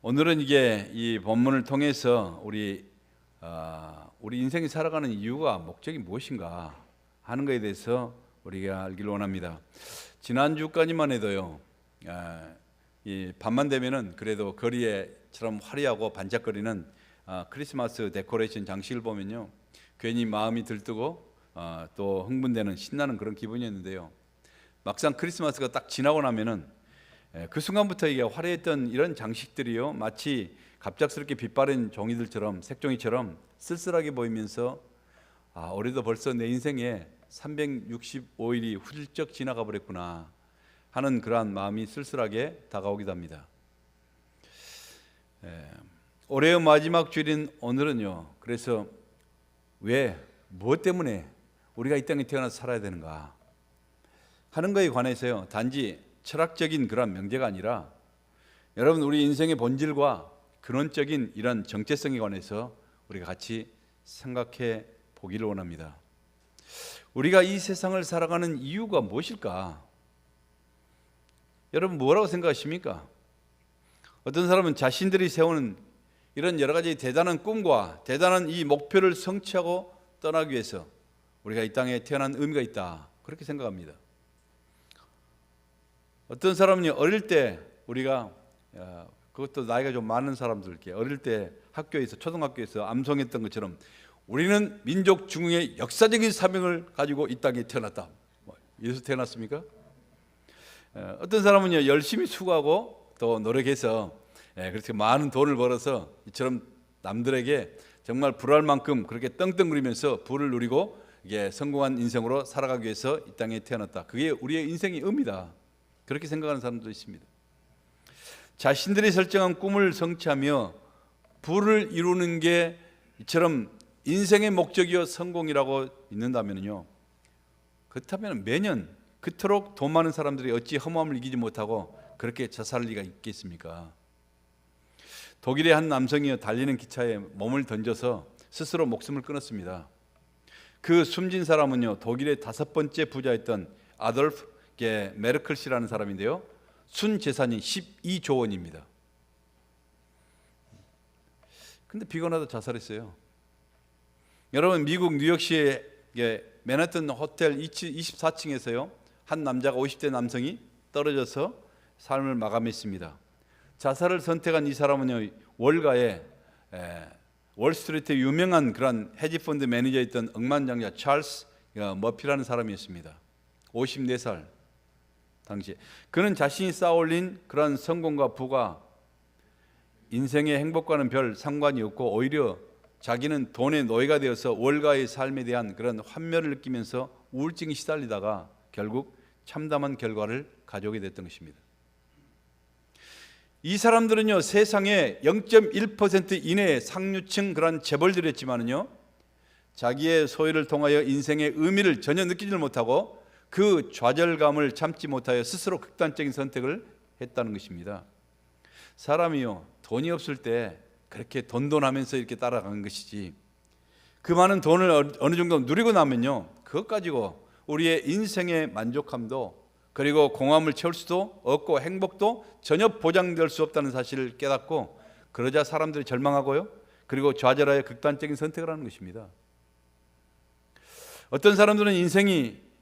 오늘은 이게 이 본문을 통해서 우리 인생이 살아가는 이유가 목적이 무엇인가 하는 것에 대해서 우리가 알기를 원합니다. 지난주까지만 해도요, 이 밤만 되면은 그래도 거리에처럼 화려하고 반짝거리는 크리스마스 데코레이션 장식을 보면요, 괜히 마음이 들뜨고 또 흥분되는 신나는 그런 기분이었는데요. 막상 크리스마스가 딱 지나고 나면은 그 순간부터 이게 화려했던 이런 장식들이요, 마치 갑작스럽게 빛바랜 종이들처럼, 색종이처럼 쓸쓸하게 보이면서 올해도 벌써 내 인생에 365일이 훌쩍 지나가 버렸구나 하는 그러한 마음이 쓸쓸하게 다가오기도 합니다. 올해의 마지막 주일인 오늘은요, 그래서 무엇 때문에 우리가 이 땅에 태어나서 살아야 되는가 하는 것에 관해서요, 단지 철학적인 그런 명제가 아니라 여러분, 우리 인생의 본질과 근원적인 이런 정체성에 관해서 우리가 같이 생각해 보기를 원합니다. 우리가 이 세상을 살아가는 이유가 무엇일까? 여러분, 뭐라고 생각하십니까? 어떤 사람은 자신들이 세우는 이런 여러 가지 대단한 꿈과 대단한 이 목표를 성취하고 떠나기 위해서 우리가 이 땅에 태어난 의미가 있다, 그렇게 생각합니다. 어떤 사람은 어릴 때 우리가, 그것도 나이가 좀 많은 사람들께 어릴 때 학교에서, 초등학교에서 암송했던 것처럼 우리는 민족 중흥의 역사적인 사명을 가지고 이 땅에 태어났다, 이래서 태어났습니까? 어떤 사람은요, 열심히 수고하고 또 노력해서 그렇게 많은 돈을 벌어서 이처럼 남들에게 정말 불할 만큼 그렇게 떵떵거리면서 부를 누리고 이게 성공한 인생으로 살아가기 위해서 이 땅에 태어났다, 그게 우리의 인생의 의미다, 그렇게 생각하는 사람도 있습니다. 자신들이 설정한 꿈을 성취하며 부를 이루는 게 이처럼 인생의 목적이요 성공이라고 믿는다면요, 그렇다면 매년 그토록 돈 많은 사람들이 어찌 허무함을 이기지 못하고 그렇게 자살할 리가 있겠습니까? 독일의 한 남성이요, 달리는 기차에 몸을 던져서 스스로 목숨을 끊었습니다. 그 숨진 사람은요, 독일의 5번째 부자였던 아돌프 메르클 씨라는 사람인데요, 순 재산이 12조 원입니다. 근데 비관하다 자살했어요. 여러분, 미국 뉴욕시의 맨하튼 호텔 24층에서요 한 남자가, 50대 남성이 떨어져서 삶을 마감했습니다. 자살을 선택한 이 사람은요, 월가에 월스트리트의 유명한 그런 헤지펀드 매니저였던 억만장자 찰스 머피라는 사람이었습니다. 54살 당시에 그는 자신이 쌓아올린 그런 성공과 부가 인생의 행복과는 별 상관이 없고 오히려 자기는 돈의 노예가 되어서 월가의 삶에 대한 그런 환멸을 느끼면서 우울증에 시달리다가 결국 참담한 결과를 가져오게 됐던 것입니다. 이 사람들은요, 세상에 0.1% 이내의 상류층 그런 재벌들이었지만은요, 자기의 소유를 통하여 인생의 의미를 전혀 느끼지 못하고 그 좌절감을 참지 못하여 스스로 극단적인 선택을 했다는 것입니다. 사람이요, 돈이 없을 때 그렇게 돈돈하면서 이렇게 따라가는 것이지, 그 많은 돈을 어느 정도 누리고 나면요, 그것 가지고 우리의 인생의 만족함도 그리고 공허함을 채울 수도 없고 행복도 전혀 보장될 수 없다는 사실을 깨닫고, 그러자 사람들이 절망하고요, 그리고 좌절하여 극단적인 선택을 하는 것입니다. 어떤 사람들은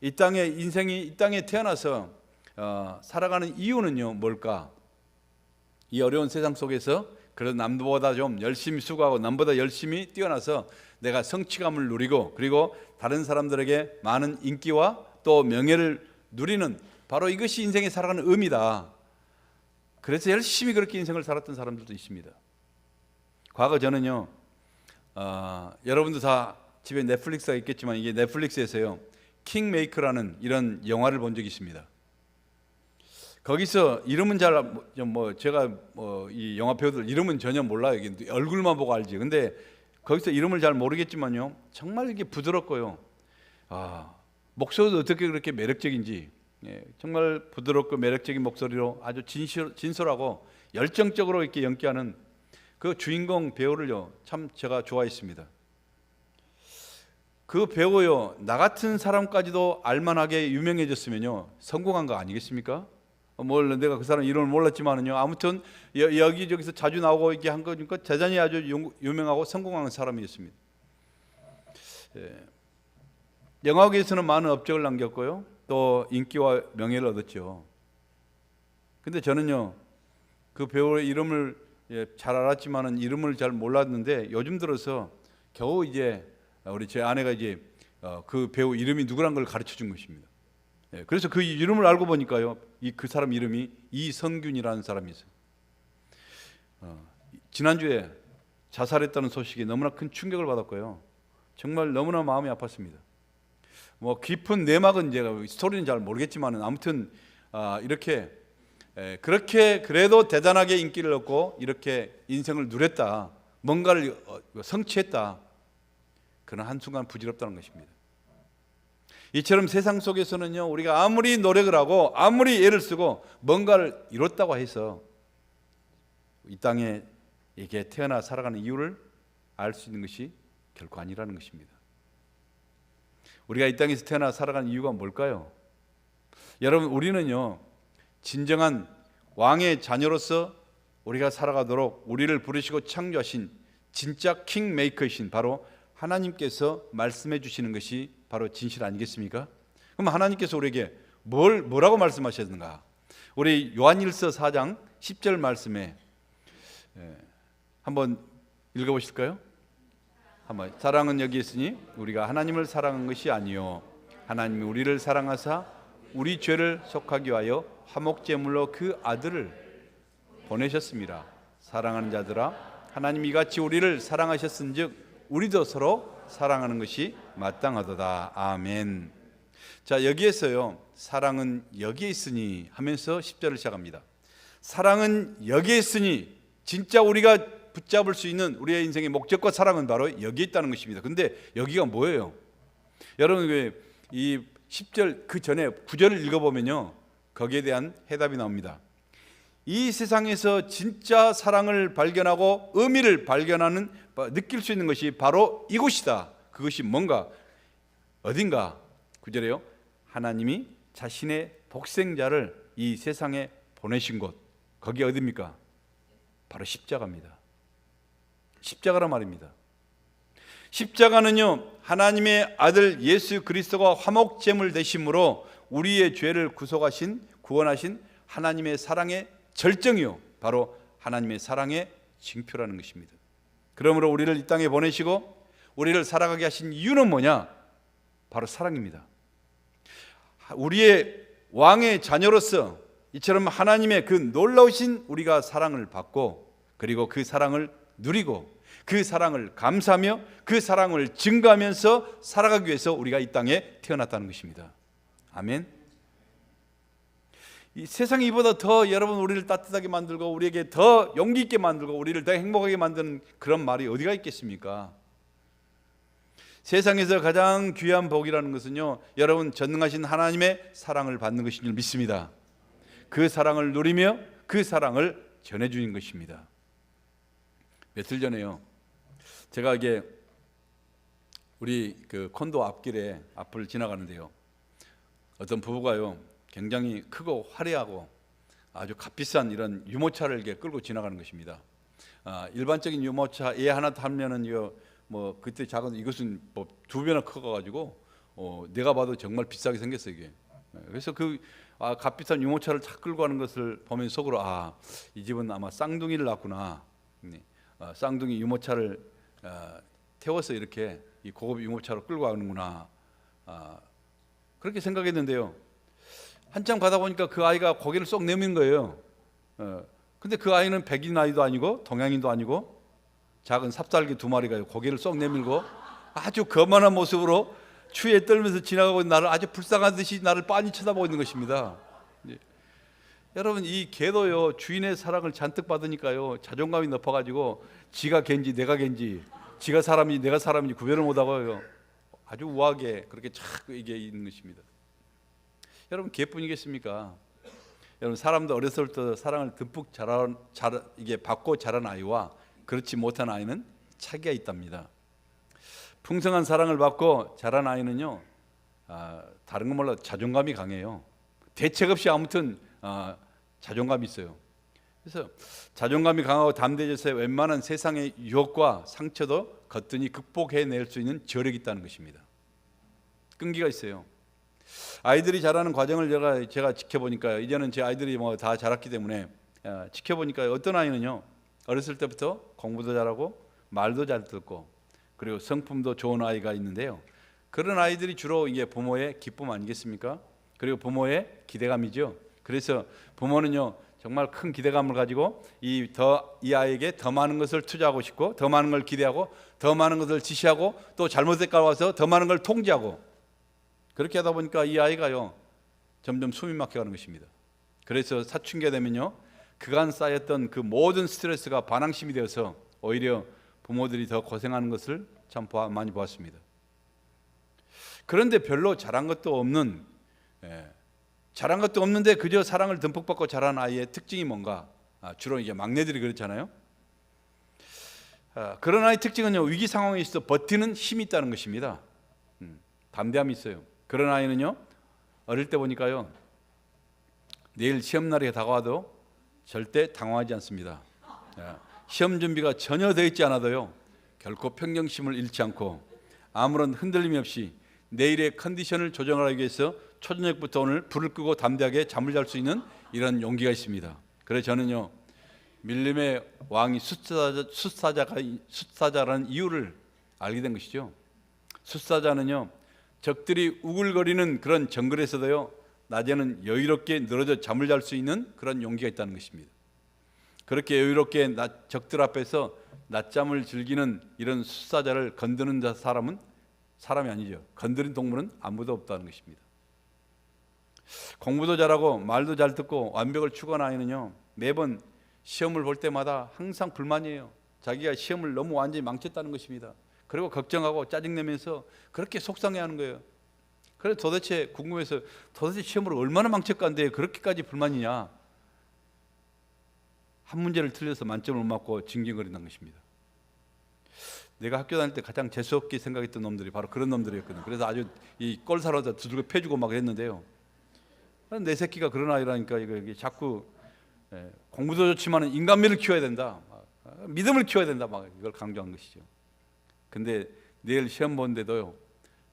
이 땅에 태어나서 살아가는 이유는요, 뭘까? 이 어려운 세상 속에서 그래도 남보다 좀 열심히 수고하고 남보다 열심히 뛰어나서 내가 성취감을 누리고 그리고 다른 사람들에게 많은 인기와 또 명예를 누리는, 바로 이것이 인생에 살아가는 의미다. 그래서 열심히 그렇게 인생을 살았던 사람들도 있습니다. 과거 저는요, 여러분도 다 집에 넷플릭스가 있겠지만, 이게 넷플릭스에서요 킹메이커라는 이런 영화를 본 적이 있습니다. 거기서 이름은 제가 이 영화 배우들 이름은 전혀 몰라요. 얼굴만 보고 알지. 근데 거기서 이름을 잘 모르겠지만요, 정말 이게 부드럽고요, 목소리도 어떻게 그렇게 매력적인지, 정말 부드럽고 매력적인 목소리로 아주 진솔하고 열정적으로 이렇게 연기하는 그 주인공 배우를요, 참 제가 좋아했습니다. 그 배우요, 나 같은 사람까지도 알만하게 유명해졌으면요, 성공한 거 아니겠습니까? 뭘 내가 그 사람 이름을 몰랐지만은요. 아무튼 여기저기서 자주 나오고 이렇게 한 거니까 대단히 아주 유명하고 성공한 사람이었습니다. 예. 영화계에서는 많은 업적을 남겼고요. 또 인기와 명예를 얻었죠. 근데 저는요. 그 배우의 이름을 잘 알았지만은 이름을 잘 몰랐는데 요즘 들어서 겨우 이제 우리 제 아내가 이제 그 배우 이름이 누구란 걸 가르쳐 준 것입니다. 예, 그래서 그 이름을 알고 보니까요, 그 사람 이름이 이성균이라는 사람이 있어요. 지난주에 자살했다는 소식이 너무나 큰 충격을 받았고요. 정말 너무나 마음이 아팠습니다. 뭐 깊은 내막은 제가 스토리는 잘 모르겠지만은 아무튼 이렇게 그렇게 그래도 대단하게 인기를 얻고 이렇게 인생을 누렸다, 뭔가를 성취했다. 그런 한순간 부질없다는 것입니다. 이처럼 세상 속에서는요, 우리가 아무리 노력을 하고 아무리 애를 쓰고 뭔가를 이뤘다고 해서 이 땅에 이게 태어나 살아가는 이유를 알 수 있는 것이 결코 아니라는 것입니다. 우리가 이 땅에서 태어나 살아가는 이유가 뭘까요? 여러분, 우리는요, 진정한 왕의 자녀로서 우리가 살아가도록 우리를 부르시고 창조하신 진짜 킹메이커이신 바로 하나님께서 말씀해 주시는 것이 바로 진실 아니겠습니까? 그럼 하나님께서 우리에게 뭐라고 말씀하셨는가? 우리 요한일서 4장 10절 말씀에 한번 읽어보실까요? 한번. 사랑은 여기 있으니 우리가 하나님을 사랑한 것이 아니요 하나님이 우리를 사랑하사 우리 죄를 속하기 위하여 화목제물로 그 아들을 보내셨습니다. 사랑하는 자들아, 하나님이 같이 우리를 사랑하셨은즉 우리도 서로 사랑하는 것이 마땅하도다. 아멘. 자, 여기에서요, 사랑은 여기에 있으니 하면서 10절을 시작합니다. 사랑은 여기에 있으니, 진짜 우리가 붙잡을 수 있는 우리의 인생의 목적과 사랑은 바로 여기에 있다는 것입니다. 근데 여기가 뭐예요? 여러분, 이 10절 그 전에 9절을 읽어보면요, 거기에 대한 해답이 나옵니다. 이 세상에서 진짜 사랑을 발견하고 의미를 발견하는, 느낄 수 있는 것이 바로 이곳이다. 그것이 뭔가, 어딘가. 9절에요, 하나님이 자신의 독생자를 이 세상에 보내신 곳, 거기 어디입니까? 바로 십자가입니다. 십자가란 말입니다. 십자가는요, 하나님의 아들 예수 그리스도가 화목제물 되심으로 우리의 죄를 구원하신 하나님의 사랑의 절정이요, 바로 하나님의 사랑의 징표라는 것입니다. 그러므로 우리를 이 땅에 보내시고 우리를 살아가게 하신 이유는 뭐냐? 바로 사랑입니다. 우리의 왕의 자녀로서 이처럼 하나님의 그 놀라우신 우리가 사랑을 받고, 그리고 그 사랑을 누리고 그 사랑을 감사하며 그 사랑을 증거하면서 살아가기 위해서 우리가 이 땅에 태어났다는 것입니다. 아멘. 이 세상이 이보다 더 여러분 우리를 따뜻하게 만들고 우리에게 더 용기 있게 만들고 우리를 더 행복하게 만드는 그런 말이 어디가 있겠습니까? 세상에서 가장 귀한 복이라는 것은요, 여러분 전능하신 하나님의 사랑을 받는 것인 줄 믿습니다. 그 사랑을 누리며 그 사랑을 전해주는 것입니다. 며칠 전에요, 제가 이게 우리 그 콘도 앞을 지나가는데요, 어떤 부부가요 굉장히 크고 화려하고 아주 값비싼 이런 유모차를 이렇게 끌고 지나가는 것입니다. 일반적인 유모차 얘 하나 타면은 뭐 그때 작은, 이것은 뭐 2배나 커가지고 내가 봐도 정말 비싸게 생겼어요 이게. 그래서 그 값비싼 유모차를 탁 끌고 가는 것을 보면 속으로 이 집은 아마 쌍둥이를 낳았구나. 쌍둥이 유모차를 태워서 이렇게 이 고급 유모차로 끌고 가는구나. 그렇게 생각했는데요, 한참 가다 보니까 그 아이가 고개를 쏙 내미는 거예요. 근데 그 아이는 백인 아이도 아니고 동양인도 아니고 작은 삽살개 2마리가 고개를 쏙 내밀고 아주 거만한 모습으로 추위에 떨면서 지나가고 있는 나를 아주 불쌍한 듯이 나를 빤히 쳐다보고 있는 것입니다. 여러분, 이 개도요 주인의 사랑을 잔뜩 받으니까요 자존감이 높아가지고 지가 갠지 내가 갠지, 지가 사람인지 내가 사람인지 구별을 못하고요 아주 우아하게 그렇게 착 이게 있는 것입니다. 여러분, 개뿐이겠습니까? 여러분, 사람도 어렸을 때 사랑을 듬뿍 이게 받고 자란 아이와 그렇지 못한 아이는 차이가 있답니다. 풍성한 사랑을 받고 자란 아이는요, 다른 건 몰라도 자존감이 강해요. 대책 없이 아무튼 자존감이 있어요. 그래서 자존감이 강하고 담대해져서 웬만한 세상의 유혹과 상처도 거뜬히 극복해낼 수 있는 저력이 있다는 것입니다. 끈기가 있어요. 아이들이 자라는 과정을 제가 지켜보니까, 이제는 제 아이들이 뭐 다 자랐기 때문에 지켜보니까 어떤 아이는요, 어렸을 때부터 공부도 잘하고 말도 잘 듣고 그리고 성품도 좋은 아이가 있는데요, 그런 아이들이 주로 이게 부모의 기쁨 아니겠습니까? 그리고 부모의 기대감이죠. 그래서 부모는요 정말 큰 기대감을 가지고 이 아이에게 더 많은 것을 투자하고 싶고, 더 많은 걸 기대하고, 더 많은 것을 지시하고, 또 잘못된 가 와서 더 많은 걸 통제하고, 그렇게 하다 보니까 이 아이가요 점점 숨이 막혀가는 것입니다. 그래서 사춘기가 되면요, 그간 쌓였던 그 모든 스트레스가 반항심이 되어서 오히려 부모들이 더 고생하는 것을 참 많이 보았습니다. 그런데 별로 잘한 것도 없는데 그저 사랑을 듬뿍 받고 자란 아이의 특징이 뭔가? 주로 이제 막내들이 그렇잖아요. 그런 아이의 특징은요, 위기 상황에 있어 버티는 힘이 있다는 것입니다. 담대함이 있어요. 그런 아이는요, 어릴 때 보니까요, 내일 시험날이 다가와도 절대 당황하지 않습니다. 시험 준비가 전혀 되어 있지 않아도요, 결코 평정심을 잃지 않고 아무런 흔들림이 없이 내일의 컨디션을 조정하기 위해서 초저녁부터 오늘 불을 끄고 담대하게 잠을 잘 수 있는 이런 용기가 있습니다. 그래서 저는요, 밀림의 왕이 숫사자라는 이유를 알게 된 것이죠. 숫사자는요, 적들이 우글거리는 그런 정글에서도요, 낮에는 여유롭게 늘어져 잠을 잘 수 있는 그런 용기가 있다는 것입니다. 그렇게 여유롭게 적들 앞에서 낮잠을 즐기는 이런 숫사자를 건드는 사람은 사람이 아니죠. 건드린 동물은 아무도 없다는 것입니다. 공부도 잘하고 말도 잘 듣고 완벽을 추구하는 아이는요, 매번 시험을 볼 때마다 항상 불만이에요. 자기가 시험을 너무 완전히 망쳤다는 것입니다. 그리고 걱정하고 짜증내면서 그렇게 속상해하는 거예요. 그래서 도대체 궁금해서, 도대체 시험을 얼마나 망쳤건데 그렇게까지 불만이냐. 한 문제를 틀려서 만점을 못 맞고 징징거린다는 것입니다. 내가 학교 다닐 때 가장 재수없게 생각했던 놈들이 바로 그런 놈들이었거든요. 그래서 아주 이 꼴사로다 두들겨 패주고 막 했는데요, 내 새끼가 그런 아이라니까 이게 자꾸 공부도 좋지만 인간미를 키워야 된다, 믿음을 키워야 된다, 막 이걸 강조한 것이죠. 근데 내일 시험 보는데도요,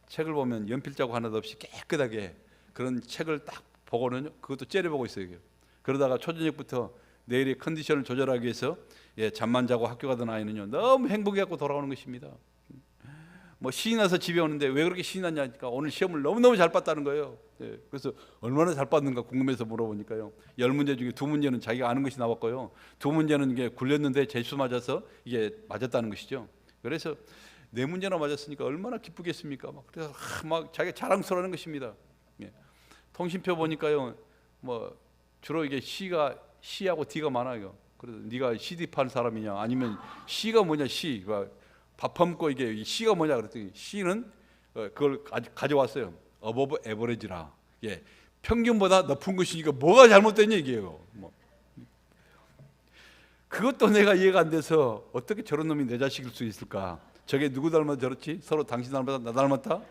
책을 보면 연필 자국 하나도 없이 깨끗하게 그런 책을 딱 보고는 그것도 째려보고 있어요. 그러다가 초저녁부터 내일의 컨디션을 조절하기 위해서 잠만 자고 학교 가던 아이는요, 너무 행복해갖고 돌아오는 것입니다. 뭐 신이 나서 집에 오는데 왜 그렇게 신이 났냐니까 오늘 시험을 너무너무 잘 봤다는 거예요. 그래서 얼마나 잘 봤는가 궁금해서 물어보니까요, 10문제 중에 2문제는 자기가 아는 것이 나왔고요, 2문제는 이게 굴렸는데 재수 맞아서 이게 맞았다는 것이죠. 그래서 4문제나 맞았으니까 얼마나 기쁘겠습니까? 그래서 막 자기가 자랑스러워하는 것입니다. 통신표 보니까요, 뭐 주로 이게 C하고 D가 많아요. 그래서 네가 CD 파는 사람이냐, 아니면 C가 뭐냐, C 밥 퍼먹고 이게 C가 뭐냐 그랬더니 C는 그걸 가져왔어요. above average라. 평균보다 높은 것이니까 뭐가 잘못됐냐 이게요. 그것도 내가 이해가 안 돼서 어떻게 저런 놈이 내 자식일 수 있을까? 저게 누구 닮아서 저렇지? 서로 당신 닮았다, 나 닮았다?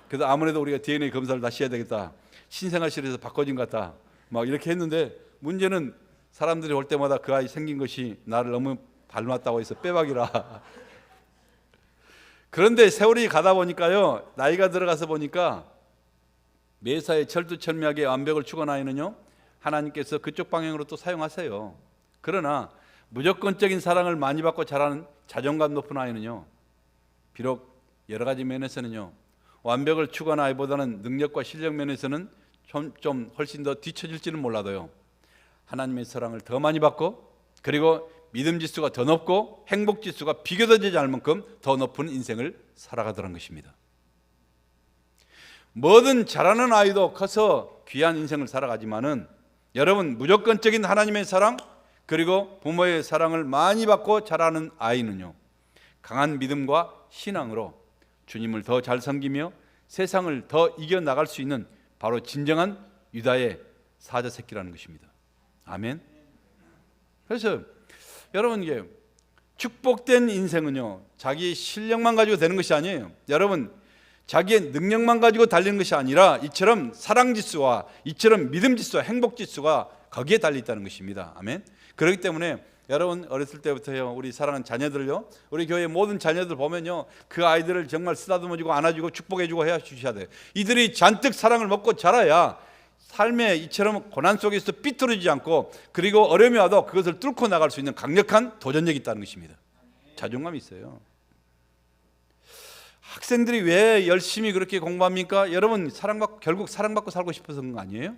그래서 아무래도 우리가 DNA 검사를 다시 해야 되겠다. 신생아실에서 바꿔진 것 같다. 막 이렇게 했는데, 문제는 사람들이 올 때마다 그 아이 생긴 것이 나를 너무 닮았다고 해서 빼박이라. 그런데 세월이 가다 보니까요, 나이가 들어가서 보니까 매사에 철두철미하게 완벽을 추구하는 아이는요, 하나님께서 그쪽 방향으로 또 사용하세요. 그러나 무조건적인 사랑을 많이 받고 자라는 자존감 높은 아이는요, 비록 여러 가지 면에서는요, 완벽을 추구하는 아이보다는 능력과 실력 면에서는 좀 훨씬 더 뒤처질지는 몰라도요, 하나님의 사랑을 더 많이 받고, 그리고 믿음 지수가 더 높고 행복 지수가 비교되지 않을 만큼 더 높은 인생을 살아가더란 것입니다. 뭐든 잘하는 아이도 커서 귀한 인생을 살아가지만은, 여러분, 무조건적인 하나님의 사랑 그리고 부모의 사랑을 많이 받고 자라는 아이는요, 강한 믿음과 신앙으로 주님을 더 잘 섬기며 세상을 더 이겨나갈 수 있는 바로 진정한 유다의 사자 새끼라는 것입니다. 아멘. 그래서 여러분, 이게 축복된 인생은요, 자기 실력만 가지고 되는 것이 아니에요. 여러분, 자기의 능력만 가지고 달리는 것이 아니라 이처럼 사랑 지수와 이처럼 믿음 지수와 행복 지수가 거기에 달려 있다는 것입니다. 아멘. 그렇기 때문에 여러분 어렸을 때부터요, 우리 사랑하는 자녀들요, 우리 교회 모든 자녀들 보면요, 그 아이들을 정말 쓰다듬어주고 안아주고 축복해주고 해야 주셔야 돼요. 이들이 잔뜩 사랑을 먹고 자라야 삶에 이처럼 고난 속에서 삐뚤어지지 않고, 그리고 어려움이 와도 그것을 뚫고 나갈 수 있는 강력한 도전력이 있다는 것입니다. 자존감이 있어요. 학생들이 왜 열심히 그렇게 공부합니까? 여러분, 결국 사랑받고 살고 싶어서 그런 거 아니에요?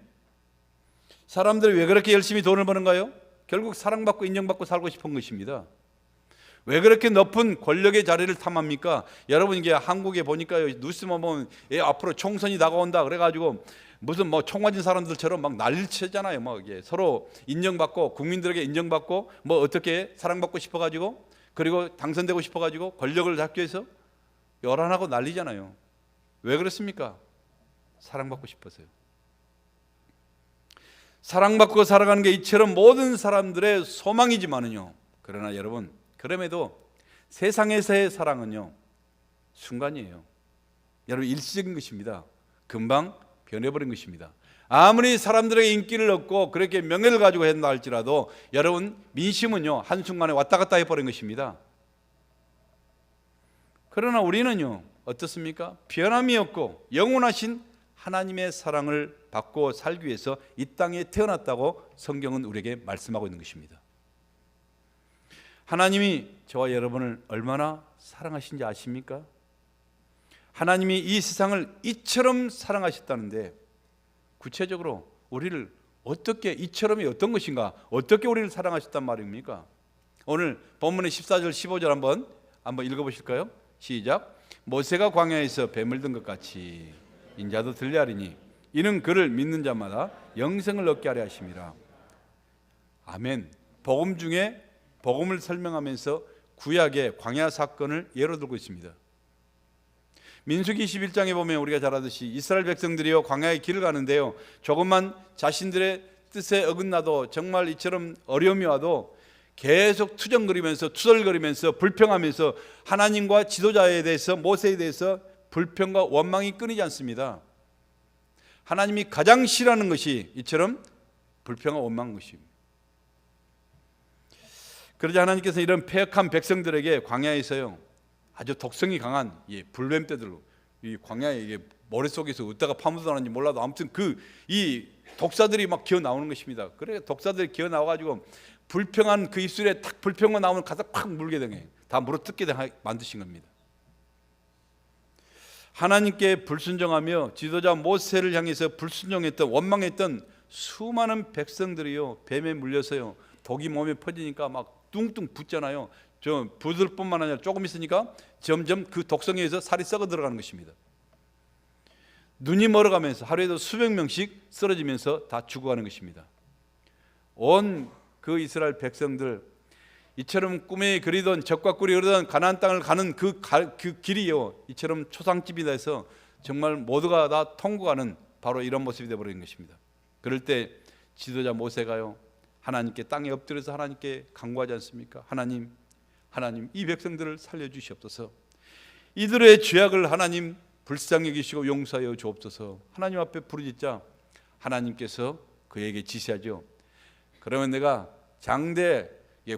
사람들이 왜 그렇게 열심히 돈을 버는가요? 결국 사랑받고 인정받고 살고 싶은 것입니다. 왜 그렇게 높은 권력의 자리를 탐합니까? 여러분, 이게 한국에 보니까요, 뉴스만 보면 앞으로 총선이 다가온다 그래가지고 무슨 뭐 총 맞은 사람들처럼 막 난리를 치잖아요. 막 이게 서로 인정받고 국민들에게 인정받고 뭐 어떻게 사랑받고 싶어가지고, 그리고 당선되고 싶어가지고 권력을 잡기 위해서 요란하고 난리잖아요. 왜 그렇습니까? 사랑받고 싶어서요. 사랑받고 살아가는 게 이처럼 모든 사람들의 소망이지만은요, 그러나 여러분, 그럼에도 세상에서의 사랑은요 순간이에요. 여러분, 일시적인 것입니다. 금방 변해버린 것입니다. 아무리 사람들에게 인기를 얻고 그렇게 명예를 가지고 한다 할지라도 여러분, 민심은요 한순간에 왔다 갔다 해버린 것입니다. 그러나 우리는요 어떻습니까? 변함이 없고 영원하신 하나님의 사랑을 받고 살기 위해서 이 땅에 태어났다고 성경은 우리에게 말씀하고 있는 것입니다. 하나님이 저와 여러분을 얼마나 사랑하신지 아십니까? 하나님이 이 세상을 이처럼 사랑하셨다는데, 구체적으로 우리를 어떻게, 이처럼이 어떤 것인가, 어떻게 우리를 사랑하셨단 말입니까? 오늘 본문의 14절 15절 한번 읽어보실까요? 시작. 모세가 광야에서 뱀을 든 것 같이 인자도 들려하리니 이는 그를 믿는 자마다 영생을 얻게 하려 하심이라. 아멘. 복음 중에 복음을 설명하면서 구약의 광야 사건을 예로 들고 있습니다. 민수기 21장에 보면 우리가 잘 아듯이 이스라엘 백성들이요 광야의 길을 가는데요, 조금만 자신들의 뜻에 어긋나도, 정말 이처럼 어려움이 와도 계속 투덜거리면서 불평하면서 하나님과 지도자에 대해서, 모세에 대해서 불평과 원망이 끊이지 않습니다. 하나님이 가장 싫어하는 것이 이처럼 불평과 원망인 것입니다. 그러자 하나님께서 이런 패역한 백성들에게 광야에서요 아주 독성이 강한 불뱀떼들로, 이 광야에 이게 머릿속에서 어디다가 파묻어놨는지 몰라도 아무튼 이 독사들이 막 기어 나오는 것입니다. 그래 독사들이 기어 나와가지고 불평한 그 입술에 탁 불평만 나오면 가서 팍 물게 되게 다 물어뜯게 만드신 겁니다. 하나님께 불순종하며 지도자 모세를 향해서 불순종했던, 원망했던 수많은 백성들이요 뱀에 물려서요 독이 몸에 퍼지니까 막 뚱뚱 붓잖아요. 저 붓을 뿐만 아니라 조금 있으니까 점점 그 독성에 의해서 살이 썩어 들어가는 것입니다. 눈이 멀어가면서 하루에도 수백 명씩 쓰러지면서 다 죽어가는 것입니다. 온 그 이스라엘 백성들, 이처럼 꿈에 그리던, 적과 꿀이 흐르던 가나안 땅을 가는 그 길이요 이처럼 초상집이다 해서 정말 모두가 다 통곡하는 바로 이런 모습이 되어버린 것입니다. 그럴 때 지도자 모세가요 하나님께 땅에 엎드려서 하나님께 간구하지 않습니까? 하나님 이 백성들을 살려주시옵소서. 이들의 죄악을 하나님 불쌍히 여기시고 용서하여 주옵소서. 하나님 앞에 부르짖자 하나님께서 그에게 지시하죠. 그러면 내가 장대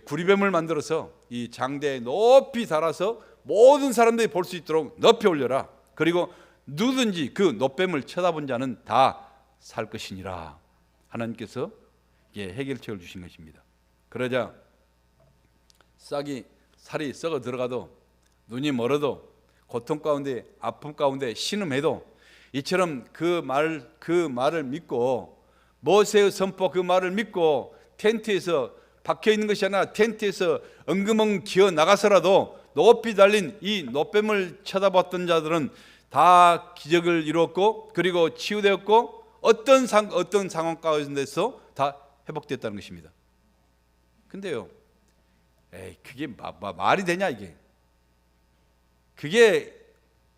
구리뱀을 만들어서 이 장대에 높이 달아서 모든 사람들이 볼 수 있도록 높이 올려라. 그리고 누구든지 그 노뱀을 쳐다본 자는 다 살 것이니라. 하나님께서 해결책을 주신 것입니다. 그러자 살이 썩어 들어가도, 눈이 멀어도, 고통 가운데, 아픔 가운데 신음해도 이처럼 그 말을 믿고, 모세의 선포 그 말을 믿고 텐트에서 박혀 있는 것이 아니라 텐트에서 엉금엉 기어 나가서라도 높이 달린 이 노뱀을 쳐다봤던 자들은 다 기적을 이루었고, 그리고 치유되었고, 어떤 상황 가운데서 다 회복됐다는 것입니다. 근데요, 그게 말이 되냐 이게? 그게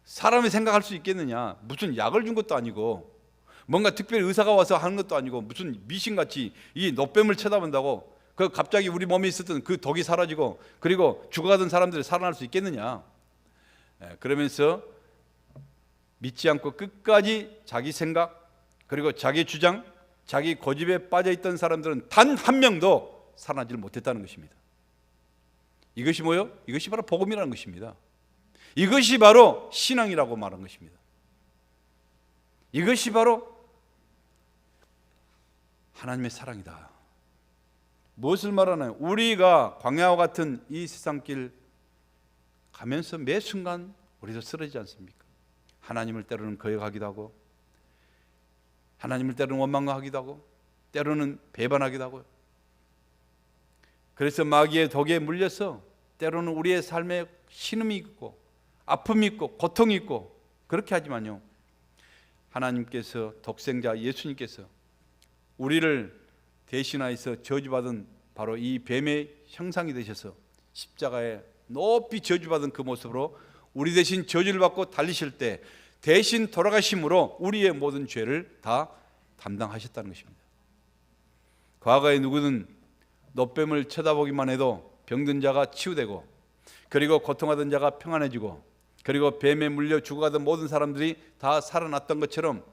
사람이 생각할 수 있겠느냐? 무슨 약을 준 것도 아니고, 뭔가 특별히 의사가 와서 하는 것도 아니고, 무슨 미신같이 이 노뱀을 쳐다본다고 그 갑자기 우리 몸에 있었던 그 독이 사라지고, 그리고 죽어가던 사람들이 살아날 수 있겠느냐? 그러면서 믿지 않고 끝까지 자기 생각 그리고 자기 주장, 자기 고집에 빠져 있던 사람들은 단 한 명도 살아나지를 못했다는 것입니다. 이것이 뭐요? 이것이 바로 복음이라는 것입니다. 이것이 바로 신앙이라고 말한 것입니다. 이것이 바로 하나님의 사랑이다. 무엇을 말하나요? 우리가 광야와 같은 이 세상길 가면서 매 순간 우리도 쓰러지지 않습니까? 하나님을 때로는 거역하기도 하고, 하나님을 때로는 원망하기도 하고, 때로는 배반하기도 하고요. 그래서 마귀의 독에 물려서 때로는 우리의 삶에 신음이 있고 아픔이 있고 고통이 있고, 그렇게 하지만요, 하나님께서, 독생자 예수님께서 우리를 대신하여서 저주받은 바로 이 뱀의 형상이 되셔서 십자가에 높이 저주받은 그 모습으로 우리 대신 저주를 받고 달리실 때 대신 돌아가심으로 우리의 모든 죄를 다 담당하셨다는 것입니다. 과거에 누구든 노뱀을 쳐다보기만 해도 병든 자가 치유되고, 그리고 고통하던 자가 평안해지고, 그리고 뱀에 물려 죽어가던 모든 사람들이 다 살아났던 것처럼,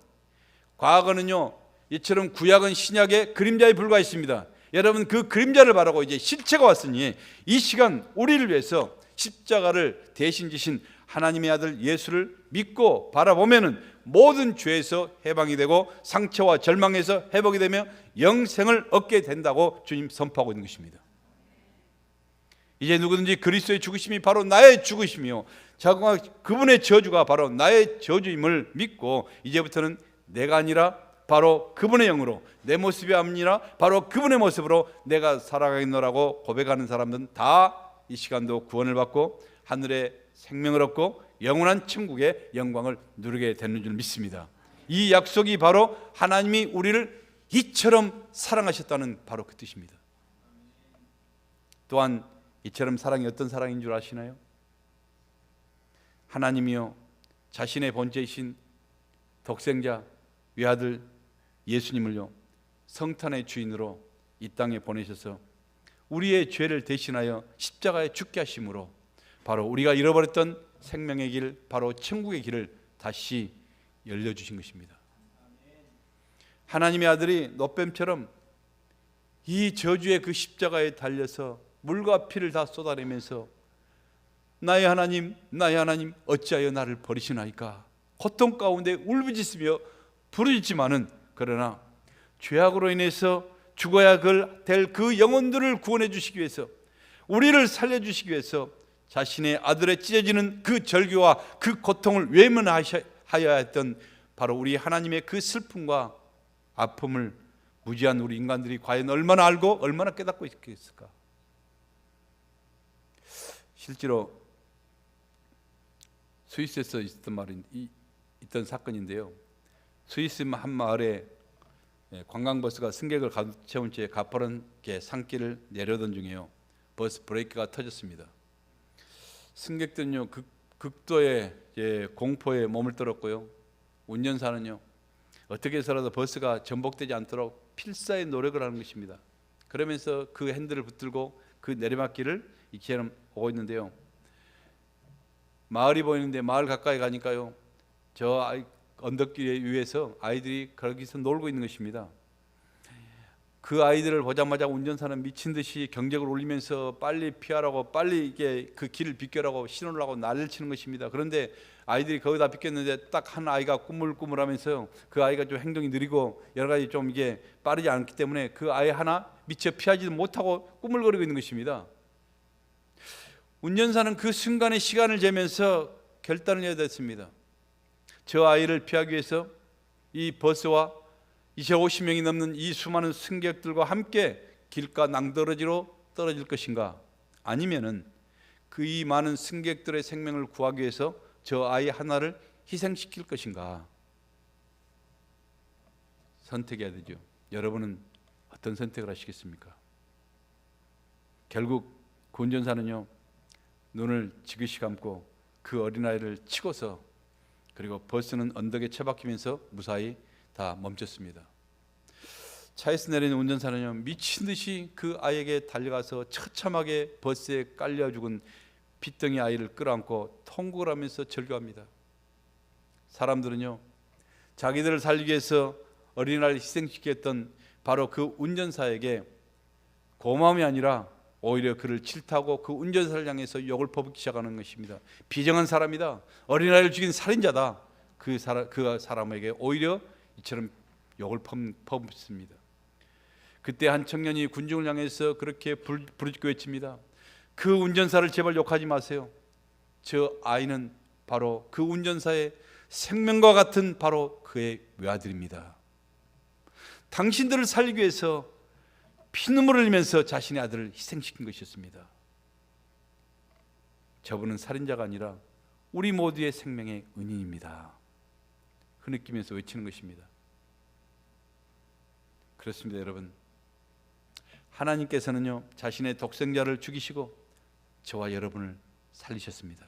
과거는요, 이처럼 구약은 신약의 그림자에 불과했습니다. 여러분, 그 그림자를 바라고 이제 실체가 왔으니 이 시간 우리를 위해서 십자가를 대신 지신 하나님의 아들 예수를 믿고 바라보면은 모든 죄에서 해방이 되고 상처와 절망에서 회복이 되며 영생을 얻게 된다고 주님 선포하고 있는 것입니다. 이제 누구든지 그리스도의 죽으심이 바로 나의 죽으심이요, 그분의 저주가 바로 나의 저주임을 믿고, 이제부터는 내가 아니라 바로 그분의 영으로, 내 모습이 아니라 바로 그분의 모습으로 내가 살아가겠노라고 고백하는 사람들은 다 이 시간도 구원을 받고 하늘의 생명을 얻고 영원한 천국의 영광을 누리게 되는 줄 믿습니다. 이 약속이 바로 하나님이 우리를 이처럼 사랑하셨다는 바로 그 뜻입니다. 또한 이처럼 사랑이 어떤 사랑인 줄 아시나요? 하나님이요, 자신의 본체이신 독생자 외아들 예수님을요, 성탄의 주인으로 이 땅에 보내셔서 우리의 죄를 대신하여 십자가에 죽게 하심으로 바로 우리가 잃어버렸던 생명의 길, 바로 천국의 길을 다시 열려주신 것입니다. 하나님의 아들이 노뱀처럼 이 저주의 그 십자가에 달려서 물과 피를 다 쏟아내면서 나의 하나님, 나의 하나님, 어찌하여 나를 버리시나이까, 고통 가운데 울부짖으며 부르짖지만은, 그러나 죄악으로 인해서 죽어야 될 그 영혼들을 구원해 주시기 위해서, 우리를 살려주시기 위해서 자신의 아들의 찢어지는 그 절규와 그 고통을 외면하여야 했던 바로 우리 하나님의 그 슬픔과 아픔을 무지한 우리 인간들이 과연 얼마나 알고 얼마나 깨닫고 있겠을까. 실제로 스위스에서 있던 사건인데요, 스위스 한 마을에 관광버스가 승객을 가득 채운 채 가파른게 산길을 내려던 중에요, 버스 브레이크가 터졌습니다. 승객들은요, 극도의 공포에 몸을 떨었고요, 운전사는요, 어떻게 해서라도 버스가 전복되지 않도록 필사의 노력을 하는 것입니다. 그러면서 그 핸들을 붙들고 그 내리막길을 이처럼 오고 있는데요, 마을이 보이는데 마을 가까이 가니까요, 저 언덕길 위에서 아이들이 거기서 놀고 있는 것입니다. 그 아이들을 보자마자 운전사는 미친 듯이 경적을 울리면서 빨리 피하라고, 빨리 이게 그 길을 비켜라고 신호를 하고 난리를 치는 것입니다. 그런데 아이들이 거의 다 비켰는데 딱 한 아이가 꾸물꾸물하면서, 그 아이가 좀 행동이 느리고 여러 가지 좀 이게 빠르지 않기 때문에 그 아이 하나 미처 피하지도 못하고 꾸물거리고 있는 것입니다. 운전사는 그 순간의 시간을 재면서 결단을 해야 됐습니다. 저 아이를 피하기 위해서 이 버스와 250명이 넘는 이 수많은 승객들과 함께 길가 낭떠러지로 떨어질 것인가, 아니면은 그 이 많은 승객들의 생명을 구하기 위해서 저 아이 하나를 희생시킬 것인가. 선택해야 되죠. 여러분은 어떤 선택을 하시겠습니까? 결국 그 운전사는요, 눈을 지그시 감고 그 어린아이를 치고서, 그리고 버스는 언덕에 처박히면서 무사히 다 멈췄습니다. 차에서 내리는 운전사는요, 미친 듯이 그 아이에게 달려가서 처참하게 버스에 깔려 죽은 핏덩이 아이를 끌어안고 통곡을 하면서 절규합니다. 사람들은요, 자기들을 살리기 위해서 어린아이를 희생시켰던 바로 그 운전사에게 고마움이 아니라 오히려 그를 질타하고 그 운전사를 향해서 욕을 퍼붓기 시작하는 것입니다. 비정한 사람이다, 어린아이를 죽인 살인자다, 그 사람에게 오히려 이처럼 욕을 퍼붓습니다. 그때 한 청년이 군중을 향해서 그렇게 부르짖고 외칩니다. 그 운전사를 제발 욕하지 마세요. 저 아이는 바로 그 운전사의 생명과 같은 바로 그의 외아들입니다. 당신들을 살리기 위해서 피눈물을 흘리면서 자신의 아들을 희생시킨 것이었습니다. 저분은 살인자가 아니라 우리 모두의 생명의 은인입니다. 흐느끼면서 외치는 것입니다. 그렇습니다, 여러분. 하나님께서는요, 자신의 독생자를 죽이시고 저와 여러분을 살리셨습니다.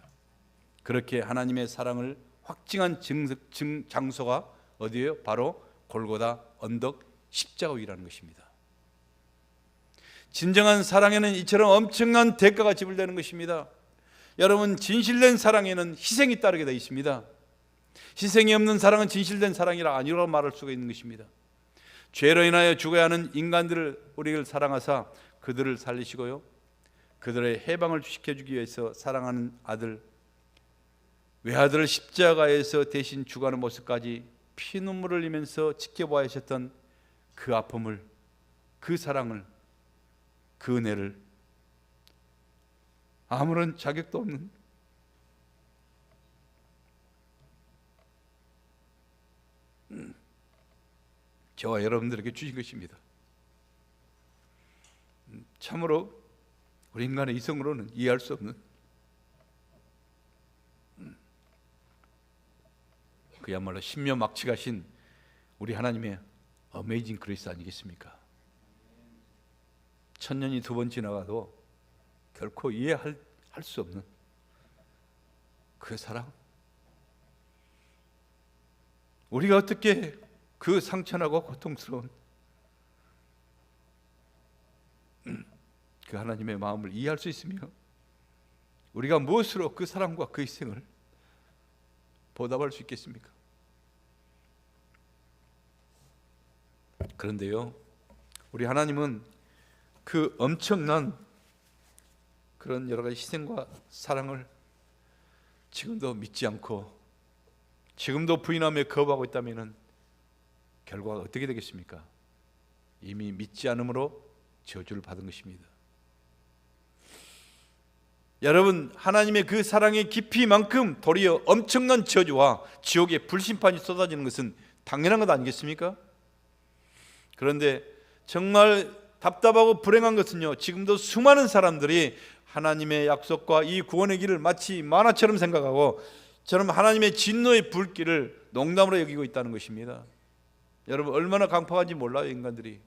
그렇게 하나님의 사랑을 확증한 장소가 어디예요? 바로 골고다 언덕 십자가 위라는 것입니다. 진정한 사랑에는 이처럼 엄청난 대가가 지불되는 것입니다. 여러분, 진실된 사랑에는 희생이 따르게 되어 있습니다. 희생이 없는 사랑은 진실된 사랑이라 아니라고 말할 수가 있는 것입니다. 죄로 인하여 죽어야 하는 인간들을 우리를 사랑하사 그들을 살리시고요, 그들의 해방을 시켜주기 위해서 사랑하는 아들, 외아들을 십자가에서 대신 죽어가는 모습까지 피눈물을 흘리면서 지켜보아 하셨던 그 아픔을, 그 사랑을, 그 은혜를 아무런 자격도 없는 저와 여러분들에게 주신 것입니다. 참으로 우리 인간의 이성으로는 이해할 수 없는 그야말로 신묘막측하신 우리 하나님의 어메이징 그레이스 아니겠습니까? 천년이 두 번 지나가도 결코 이해할 수 없는 그 사랑, 우리가 어떻게 그 상처나고 고통스러운 그 하나님의 마음을 이해할 수 있으며 우리가 무엇으로 그 사랑과 그 희생을 보답할 수 있겠습니까? 그런데요, 우리 하나님은 그 엄청난 그런 여러 가지 희생과 사랑을 지금도 믿지 않고 지금도 부인하며 거부하고 있다면 결과가 어떻게 되겠습니까? 이미 믿지 않음으로 저주를 받은 것입니다. 여러분, 하나님의 그 사랑의 깊이만큼 도리어 엄청난 저주와 지옥의 불심판이 쏟아지는 것은 당연한 것 아니겠습니까? 그런데 정말 답답하고 불행한 것은요, 지금도 수많은 사람들이 하나님의 약속과 이 구원의 길을 마치 만화처럼 생각하고 저는 하나님의 진노의 불길을 농담으로 여기고 있다는 것입니다. 여러분, 얼마나 강팍한지 몰라요, 인간들이.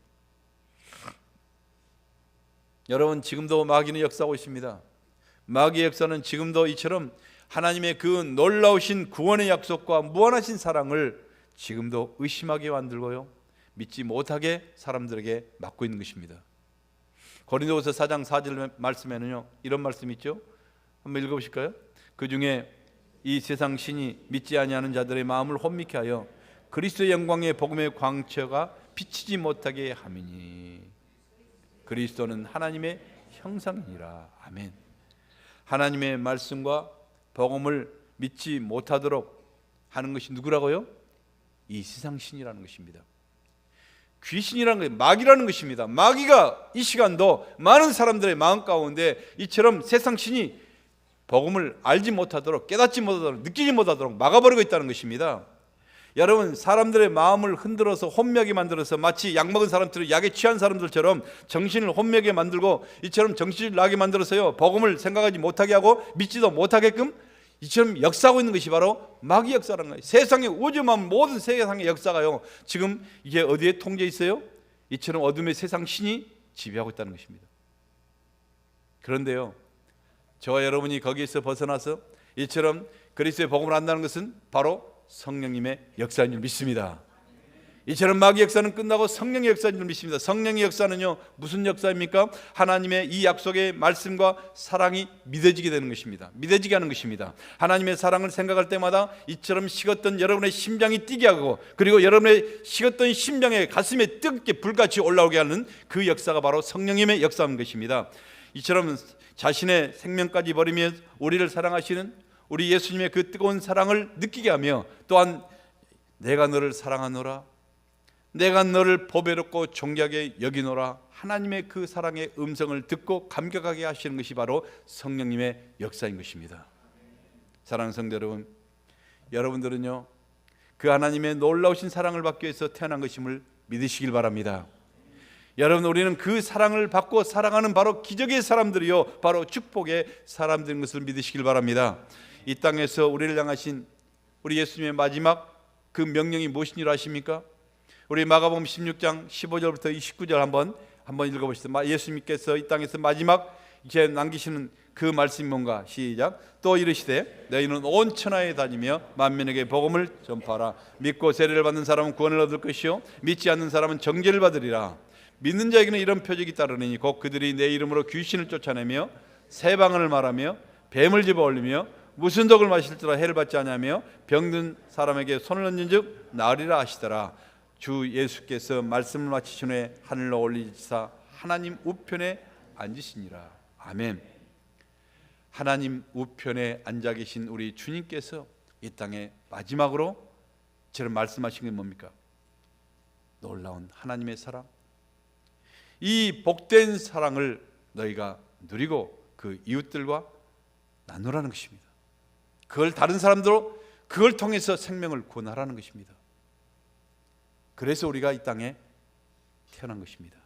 여러분, 지금도 마귀는 역사하고 있습니다. 마귀의 역사는 지금도 이처럼 하나님의 그 놀라우신 구원의 약속과 무한하신 사랑을 지금도 의심하게 만들고요, 믿지 못하게 사람들에게 맡고 있는 것입니다. 고린도후서 4장 4절 말씀에는요, 이런 말씀이 있죠. 한번 읽어보실까요? 그 중에 이 세상 신이 믿지 아니하는 자들의 마음을 혼미케 하여 그리스도의 영광의 복음의 광채가 비치지 못하게 함이니 그리스도는 하나님의 형상이니라. 아멘. 하나님의 말씀과 복음을 믿지 못하도록 하는 것이 누구라고요? 이 세상 신이라는 것입니다. 귀신이라는 게 마귀라는 것입니다. 마귀가 이 시간도 많은 사람들의 마음 가운데 이처럼 세상 신이 복음을 알지 못하도록, 깨닫지 못하도록, 느끼지 못하도록 막아버리고 있다는 것입니다. 여러분, 사람들의 마음을 흔들어서 혼미하게 만들어서 마치 약 먹은 사람들을, 약에 취한 사람들처럼 정신을 혼미하게 만들고 이처럼 정신을 나게 만들어서요, 복음을 생각하지 못하게 하고 믿지도 못하게끔 이처럼 역사하고 있는 것이 바로 마귀 역사라는 거예요. 세상의 우주만 모든 세상의 역사가요, 지금 이게 어디에 통제 있어요? 이처럼 어둠의 세상 신이 지배하고 있다는 것입니다. 그런데요, 저와 여러분이 거기에서 벗어나서 이처럼 그리스도의 복음을 안다는 것은 바로 성령님의 역사인 줄 믿습니다. 이처럼 마귀 역사는 끝나고 성령의 역사인 줄 믿습니다. 성령의 역사는요, 무슨 역사입니까? 하나님의 이 약속의 말씀과 사랑이 믿어지게 되는 것입니다. 믿어지게 하는 것입니다. 하나님의 사랑을 생각할 때마다 이처럼 식었던 여러분의 심장이 뛰게 하고, 그리고 여러분의 식었던 심장에 가슴에 뜨겁게 불같이 올라오게 하는 그 역사가 바로 성령님의 역사인 것입니다. 이처럼 자신의 생명까지 버리며 우리를 사랑하시는 우리 예수님의 그 뜨거운 사랑을 느끼게 하며, 또한 내가 너를 사랑하노라, 내가 너를 보배롭고 존귀하게 여기노라, 하나님의 그 사랑의 음성을 듣고 감격하게 하시는 것이 바로 성령님의 역사인 것입니다. 사랑하는 성도 여러분, 여러분들은요, 그 하나님의 놀라우신 사랑을 받기 위해서 태어난 것임을 믿으시길 바랍니다. 여러분, 우리는 그 사랑을 받고 살아가는 바로 기적의 사람들이요, 바로 축복의 사람들인 것을 믿으시길 바랍니다. 이 땅에서 우리를 향하신 우리 예수님의 마지막 그 명령이 무엇인 줄 아십니까? 우리 마가복음 16장 15절부터 29절 한번 읽어보시죠. 예수님께서 이 땅에서 마지막 이제 남기시는 그 말씀이 뭔가? 시작. 또 이르시되 너희는 온 천하에 다니며 만민에게 복음을 전파하라. 믿고 세례를 받는 사람은 구원을 얻을 것이요 믿지 않는 사람은 정죄를 받으리라. 믿는 자에게는 이런 표적이 따르니 곧 그들이 내 이름으로 귀신을 쫓아내며 새 방언을 말하며 뱀을 집어 올리며 무슨 독을 마실지라 해를 받지 아니하며 병든 사람에게 손을 얹은즉 나으리라 하시더라. 주 예수께서 말씀을 마치신 후에 하늘로 올리시사 하나님 우편에 앉으시니라. 아멘. 하나님 우편에 앉아 계신 우리 주님께서 이 땅에 마지막으로 저런 말씀하신 게 뭡니까? 놀라운 하나님의 사랑, 이 복된 사랑을 너희가 누리고 그 이웃들과 나누라는 것입니다. 그걸 다른 사람들로 그걸 통해서 생명을 구원하라는 것입니다. 그래서 우리가 이 땅에 태어난 것입니다.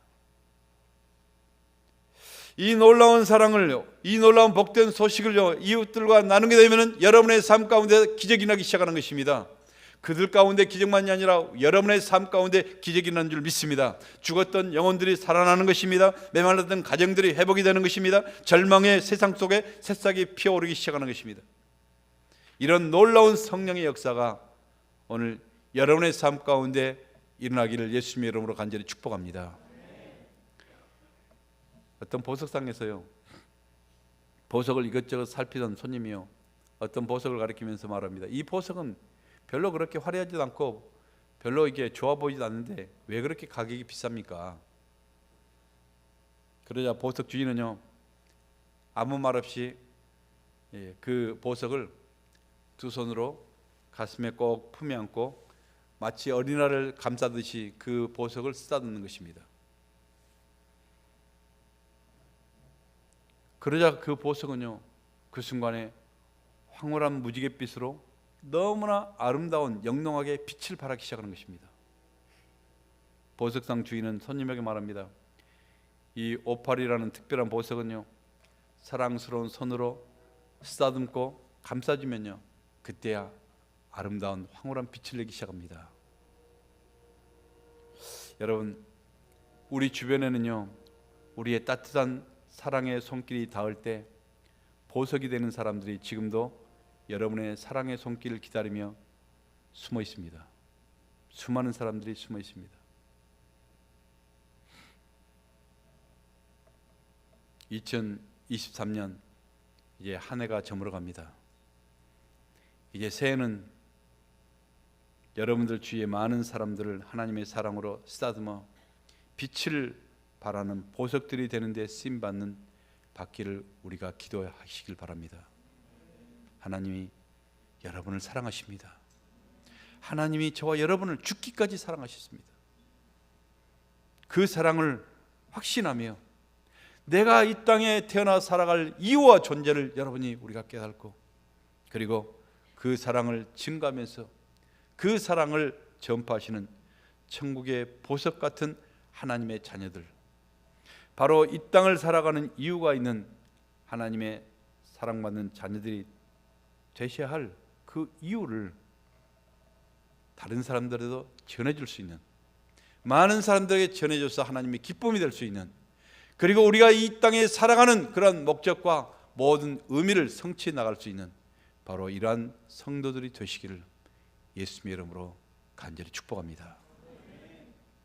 이 놀라운 사랑을, 이 놀라운 복된 소식을 이웃들과 나누게 되면 여러분의 삶 가운데 기적이 나기 시작하는 것입니다. 그들 가운데 기적만이 아니라 여러분의 삶 가운데 기적이 나는 줄 믿습니다. 죽었던 영혼들이 살아나는 것입니다. 메말랐던 가정들이 회복이 되는 것입니다. 절망의 세상 속에 새싹이 피어오르기 시작하는 것입니다. 이런 놀라운 성령의 역사가 오늘 여러분의 삶 가운데 일어나기를 예수님의 이름으로 간절히 축복합니다. 어떤 보석상에서요, 보석을 이것저것 살피던 손님이요, 어떤 보석을 가리키면서 말합니다. 이 보석은 별로 그렇게 화려하지도 않고 별로 이게 좋아 보이지도 않는데 왜 그렇게 가격이 비쌉니까? 그러자 보석 주인은요, 아무 말 없이 그 보석을 두 손으로 가슴에 꼭 품에 안고 마치 어린아이를 감싸듯이 그 보석을 쓰다듬는 것입니다. 그러자 그 보석은요, 그 순간에 황홀한 무지갯빛으로 너무나 아름다운 영롱하게 빛을 발하기 시작하는 것입니다. 보석상 주인은 손님에게 말합니다. 이 오팔이라는 특별한 보석은요, 사랑스러운 손으로 쓰다듬고 감싸주면요, 그때야 아름다운 황홀한 빛을 내기 시작합니다. 여러분, 우리 주변에는요, 우리의 따뜻한 사랑의 손길이 닿을 때 보석이 되는 사람들이 지금도 여러분의 사랑의 손길을 기다리며 숨어 있습니다. 수많은 사람들이 숨어 있습니다. 2023년 이제 한 해가 저물어 갑니다. 이제 새해는 여러분들 주위에 많은 사람들을 하나님의 사랑으로 쓰다듬어 빛을 발하는 보석들이 되는데 쓰임받는 받기를 우리가 기도하시길 바랍니다. 하나님이 여러분을 사랑하십니다. 하나님이 저와 여러분을 죽기까지 사랑하셨습니다. 그 사랑을 확신하며 내가 이 땅에 태어나 살아갈 이유와 존재를 여러분이 우리가 깨닫고, 그리고 그 사랑을 증가하면서 그 사랑을 전파하시는 천국의 보석 같은 하나님의 자녀들, 바로 이 땅을 살아가는 이유가 있는 하나님의 사랑받는 자녀들이 되셔야 할 그 이유를 다른 사람들에도 전해줄 수 있는, 많은 사람들에게 전해줘서 하나님의 기쁨이 될 수 있는, 그리고 우리가 이 땅에 살아가는 그런 목적과 모든 의미를 성취해 나갈 수 있는 바로 이러한 성도들이 되시기를 예수님의 이름으로 간절히 축복합니다.